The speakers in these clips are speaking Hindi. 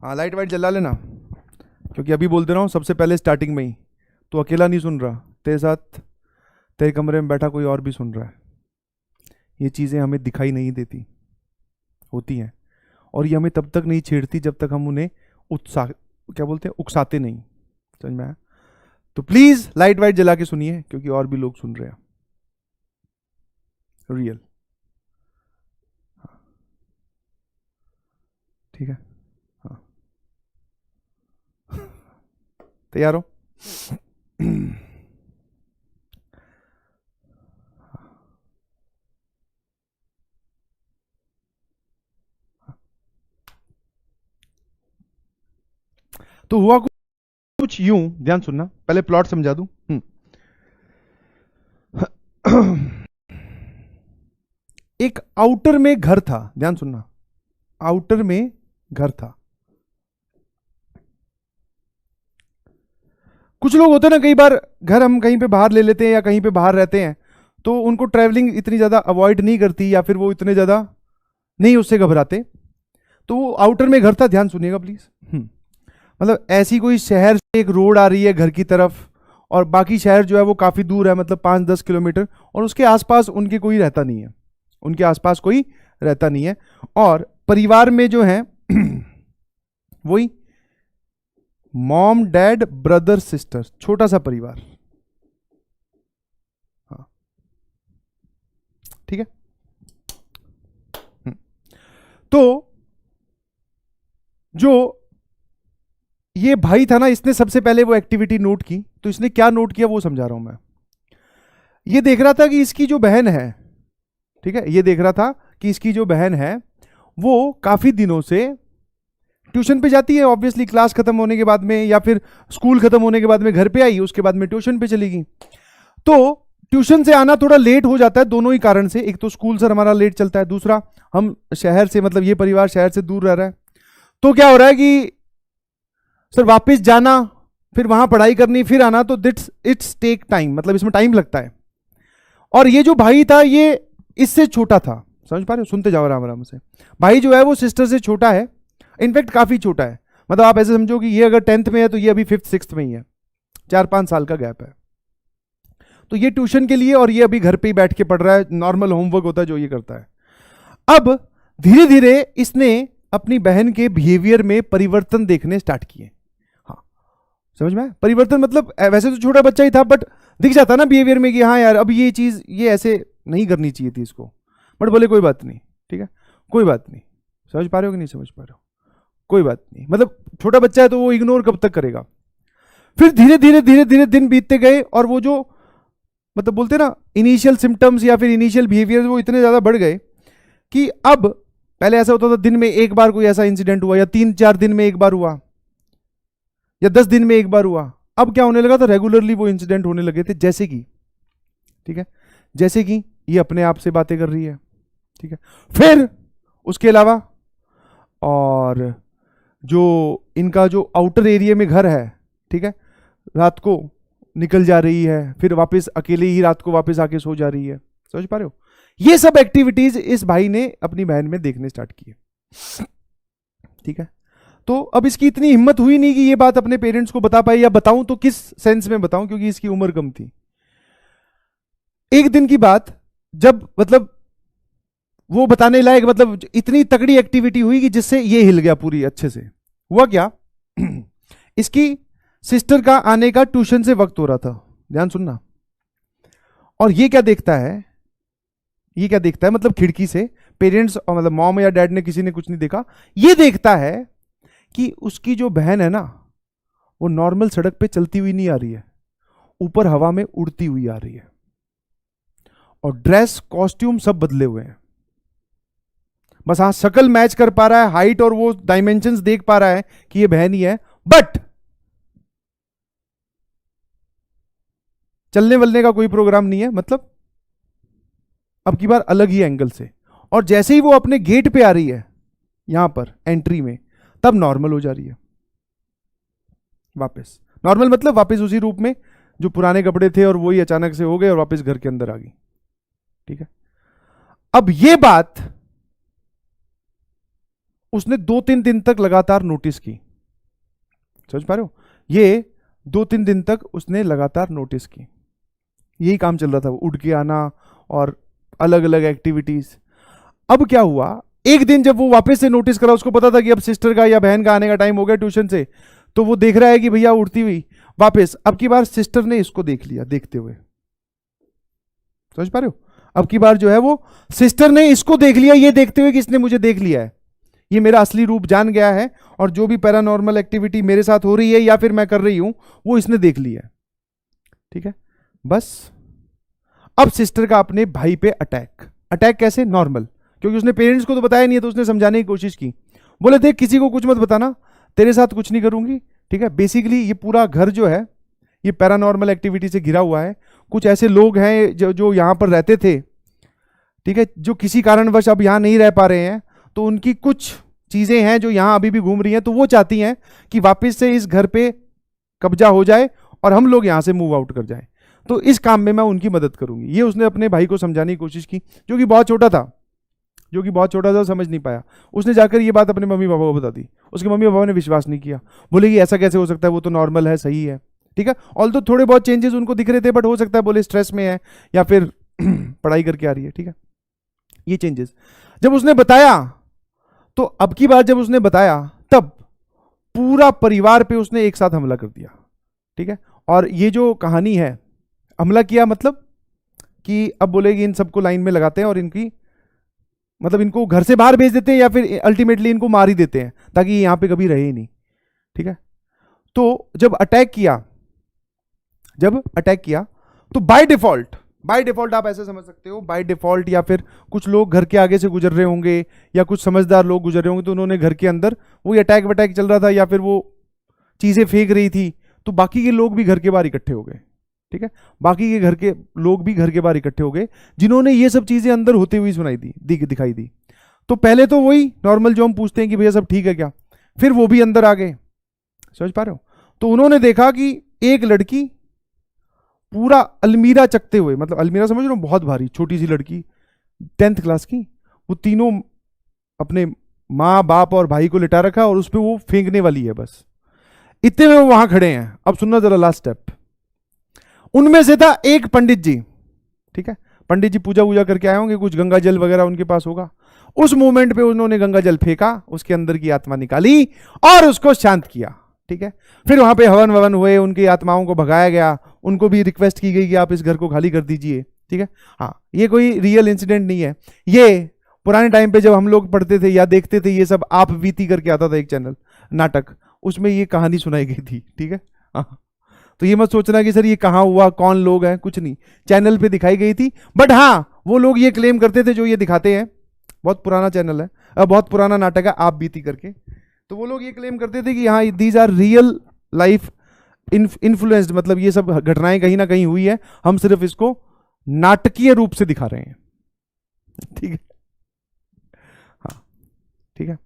हाँ लाइट वाइट जला लेना, क्योंकि अभी बोल दे रहा हूँ सबसे पहले स्टार्टिंग में ही, तो अकेला नहीं सुन रहा, तेरे साथ तेरे कमरे में बैठा कोई और भी सुन रहा है। ये चीज़ें हमें दिखाई नहीं देती, होती हैं, और ये हमें तब तक नहीं छेड़ती जब तक हम उन्हें उत्साह क्या बोलते हैं उकसाते नहीं। समझ में आया? तो प्लीज लाइट वाइट जला के सुनिए, क्योंकि और भी लोग सुन रहे हैं। रियल, ठीक है? हाँ, तैयार हो? तो हुआ कुछ यूं, ध्यान सुनना, पहले प्लॉट समझा दूं। एक आउटर में घर था, ध्यान सुनना, आउटर में घर था। कुछ लोग होते हैं ना, कई बार घर हम कहीं पे बाहर ले लेते हैं या कहीं पे बाहर रहते हैं, तो उनको ट्रैवलिंग इतनी ज्यादा अवॉइड नहीं करती, या फिर वो इतने ज्यादा नहीं उससे घबराते। तो वो आउटर में घर था, ध्यान सुनिएगा प्लीज। मतलब ऐसी कोई शहर से एक रोड आ रही है घर की तरफ, और बाकी शहर जो है वो काफी दूर है, मतलब 5-10 किलोमीटर, और उसके आसपास उनके कोई रहता नहीं है, उनके आसपास कोई रहता नहीं है। और परिवार में जो है वही मॉम डैड ब्रदर सिस्टर, छोटा सा परिवार। हाँ, ठीक है। तो जो ये भाई था ना, इसने सबसे पहले वो एक्टिविटी नोट की। तो इसने क्या नोट किया वो समझा रहा हूं मैं। ये देख रहा था कि इसकी जो बहन है, ठीक है, ये देख रहा था कि इसकी जो बहन है वो काफी दिनों से ट्यूशन पे जाती है, ऑब्वियसली क्लास खत्म होने के बाद में, या फिर स्कूल खत्म होने के बाद में घर पे आई, उसके बाद में ट्यूशन पे चली गई। तो ट्यूशन से आना थोड़ा लेट हो जाता है, दोनों ही कारण से। एक तो स्कूल सर हमारा लेट चलता है, दूसरा हम शहर से, मतलब ये परिवार शहर से दूर रह रहा है। तो क्या हो रहा है कि सर वापस जाना, फिर वहां पढ़ाई करनी, फिर आना, तो इट्स टेक टाइम, मतलब इसमें टाइम लगता है। और ये जो भाई था ये इससे छोटा था, समझ पा रहे हो? सुनते जाओ आराम आराम से। भाई जो है वो सिस्टर से छोटा है, इनफैक्ट काफी छोटा है। मतलब आप ऐसे समझो कि ये अगर 10th में है तो ये अभी 5th-6th में ही है, 4-5 साल का गैप है। तो ये ट्यूशन के लिए, और ये अभी घर पे ही बैठ के पढ़ रहा है, नॉर्मल होमवर्क होता है जो ये करता है। अब धीरे धीरे इसने अपनी बहन के बिहेवियर में परिवर्तन देखने स्टार्ट किए। हाँ, समझ में? परिवर्तन मतलब वैसे तो छोटा बच्चा ही था, बट दिख जाता ना बिहेवियर में कि हाँ यार अब ये चीज ये ऐसे नहीं करनी चाहिए थी इसको, बट बोले कोई बात नहीं, ठीक है, कोई बात नहीं। समझ पा रहे हो कि नहीं समझ पा रहे हो? कोई बात नहीं, मतलब छोटा बच्चा है तो वो इग्नोर कब तक करेगा। फिर धीरे धीरे धीरे धीरे दिन बीतते गए, और वो जो मतलब बोलते ना इनिशियल सिम्टम्स या फिर इनिशियल बिहेवियर वो इतने ज्यादा बढ़ गए कि अब पहले ऐसा होता था दिन में एक बार कोई ऐसा इंसिडेंट हुआ, या 3-4 दिन में एक बार हुआ, या 10 दिन में एक बार हुआ। अब क्या होने लगा था, रेगुलरली वो इंसिडेंट होने लगे थे। जैसे कि, ठीक है, जैसे कि ये अपने आप से बातें कर रही है, ठीक है, फिर उसके अलावा और जो इनका जो आउटर एरिया में घर है, ठीक है, रात को निकल जा रही है, फिर वापस अकेले ही रात को वापस आके सो जा रही है। समझ पा रहे हो? ये सब एक्टिविटीज इस भाई ने अपनी बहन में देखने स्टार्ट किए, ठीक है। तो अब इसकी इतनी हिम्मत हुई नहीं कि ये बात अपने पेरेंट्स को बता पाए, या बताऊं तो किस सेंस में बताऊं, क्योंकि इसकी उम्र कम थी। एक दिन की बात, जब मतलब वो बताने लायक, मतलब इतनी तगड़ी एक्टिविटी हुई कि जिससे ये हिल गया पूरी अच्छे से। हुआ क्या, इसकी सिस्टर का आने का ट्यूशन से वक्त हो रहा था, ध्यान सुनना। और ये क्या देखता है, ये क्या देखता है, मतलब खिड़की से पेरेंट्स, मतलब मॉम या डैड ने, किसी ने कुछ नहीं देखा, ये देखता है कि उसकी जो बहन है ना वो नॉर्मल सड़क पे चलती हुई नहीं आ रही है, ऊपर हवा में उड़ती हुई आ रही है, और ड्रेस कॉस्ट्यूम सब बदले हुए हैं। बस हाँ शक्ल मैच कर पा रहा है, हाइट और वो डायमेंशंस देख पा रहा है कि ये बहन ही है, बट चलने वलने का कोई प्रोग्राम नहीं है, मतलब अब की बार अलग ही एंगल से। और जैसे ही वो अपने गेट पे आ रही है, यहां पर एंट्री में, तब नॉर्मल हो जा रही है वापस। नॉर्मल मतलब वापस उसी रूप में, जो पुराने कपड़े थे और वही अचानक से हो गए और वापस घर के अंदर आ गई, ठीक है। अब ये बात उसने 2-3 दिन तक लगातार नोटिस की। समझ पा रहे हो? ये 2-3 दिन तक उसने लगातार नोटिस की, यही काम चल रहा था, उठ के आना और अलग अलग एक्टिविटीज। अब क्या हुआ, एक दिन जब वो वापस से नोटिस करा, उसको पता था कि अब सिस्टर का या बहन का आने का टाइम हो गया ट्यूशन से, तो वो देख रहा है कि भैया उठती हुई वापस। अब की बार सिस्टर ने इसको देख लिया देखते हुए। समझ पा रहे हो? अब की बार जो है वो सिस्टर ने इसको देख लिया, ये देखते हुए कि इसने मुझे देख लिया है, ये मेरा असली रूप जान गया है, और जो भी पैरानॉर्मल एक्टिविटी मेरे साथ हो रही है या फिर मैं कर रही हूं वो इसने देख लिया है। ठीक है, बस अब सिस्टर का अपने भाई पे अटैक। अटैक कैसे? नॉर्मल, क्योंकि उसने पेरेंट्स को तो बताया नहीं है, तो उसने समझाने की कोशिश की। बोले देख किसी को कुछ मत बताना, तेरे साथ कुछ नहीं करूंगी। ठीक है, बेसिकली ये पूरा घर जो है ये पैरानॉर्मल एक्टिविटी से घिरा हुआ है। कुछ ऐसे लोग हैं जो यहाँ पर रहते थे, ठीक है, जो किसी कारणवश अब यहाँ नहीं रह पा रहे हैं, तो उनकी कुछ चीजें हैं जो यहाँ अभी भी घूम रही हैं, तो वो चाहती हैं कि वापस से इस घर पे कब्जा हो जाए और हम लोग यहाँ से मूव आउट कर जाएं। तो इस काम में मैं उनकी मदद करूंगी। ये उसने अपने भाई को समझाने की कोशिश की, जो कि बहुत छोटा था, समझ नहीं पाया। उसने जाकर ये बात अपने मम्मी पापा को बता दी। उसके मम्मी पापा ने विश्वास नहीं किया, बोले कि ऐसा कैसे हो सकता है, वो तो नॉर्मल है, सही है। ठीक है, ऑल तो थोड़े बहुत चेंजेस उनको दिख रहे थे, बट हो सकता है बोले स्ट्रेस में है या फिर पढ़ाई करके आ रही है। ठीक है, ये चेंजेस जब उसने बताया, तो अब की बार जब उसने बताया तब पूरा परिवार पे उसने एक साथ हमला कर दिया। ठीक है, और ये जो कहानी है, हमला किया मतलब कि अब बोलेगी इन सबको लाइन में लगाते हैं और इनकी मतलब इनको घर से बाहर भेज देते हैं या फिर अल्टीमेटली इनको मार ही देते हैं ताकि ये यहां पे कभी रहे ही नहीं। ठीक है, तो जब अटैक किया तो बाय डिफॉल्ट आप ऐसे समझ सकते हो, बाय डिफॉल्ट या फिर कुछ लोग घर के आगे से गुजर रहे होंगे या कुछ समझदार लोग गुजर रहे होंगे, तो उन्होंने घर के अंदर वो अटैक वटैक चल रहा था या फिर वो चीजें फेंक रही थी, तो बाकी के लोग भी घर के बाहर इकट्ठे हो गए। ठीक है, बाकी के घर के लोग भी घर के बाहर इकट्ठे हो गए, जिन्होंने ये सब चीजें अंदर होती हुई दिखाई दी। तो पहले तो वही नॉर्मल जो हम पूछते हैं कि भैया सब ठीक है क्या, फिर वो भी अंदर आ गए। समझ पा रहे हो? तो उन्होंने देखा कि एक लड़की पूरा अलमीरा चकते हुए, मतलब अलमीरा समझ रहे हो, बहुत भारी छोटी सी लड़की 10th क्लास की, वो तीनों अपने माँ बाप और भाई को लिटा रखा और उस पर वो फेंकने वाली है। बस इतने में वो वहां खड़े हैं। अब सुनना जरा लास्ट स्टेप। उनमें से था एक पंडित जी। ठीक है, पंडित जी पूजा वूजा करके आए होंगे, कुछ गंगा जल वगैरह उनके पास होगा। उस मोमेंट पे उन्होंने गंगा जल फेंका, उसके अंदर की आत्मा निकाली और उसको शांत किया। ठीक है, फिर वहां पे हवन ववन हुए, उनकी आत्माओं को भगाया गया, उनको भी रिक्वेस्ट की गई कि आप इस घर को खाली कर दीजिए। ठीक है, हाँ, ये कोई रियल इंसिडेंट नहीं है, ये पुराने टाइम पे जब हम लोग पढ़ते थे या देखते थे, ये सब आप बीती करके आता था एक चैनल नाटक, उसमें ये कहानी सुनाई गई थी। ठीक है, हाँ, तो ये मत सोचना कि सर ये कहाँ हुआ, कौन लोग हैं, कुछ नहीं, चैनल पे दिखाई गई थी। बट हाँ, वो लोग ये क्लेम करते थे जो ये दिखाते हैं, बहुत पुराना चैनल है, बहुत पुराना नाटक है आप बीती करके, तो वो लोग ये क्लेम करते थे कि हाँ these are real life influenced, मतलब ये सब घटनाएं कहीं ना कहीं हुई है, हम सिर्फ इसको नाटकीय रूप से दिखा रहे हैं। ठीक है, हाँ, ठीक है।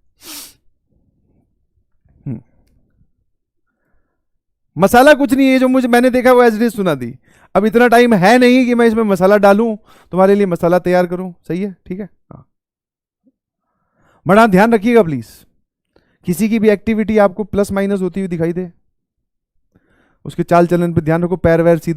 मसाला कुछ नहीं है, जो मैंने देखा वो एज इट इज सुना दी। अब इतना टाइम है नहीं कि मैं इसमें मसाला डालूं, तुम्हारे लिए मसाला तैयार करूं। सही है, ठीक है, हाँ। बड़ा ध्यान रखिएगा प्लीज, किसी की भी एक्टिविटी आपको प्लस माइनस होती हुई दिखाई दे, उसके चाल चलन पे ध्यान रखो, पैर वैर सीधे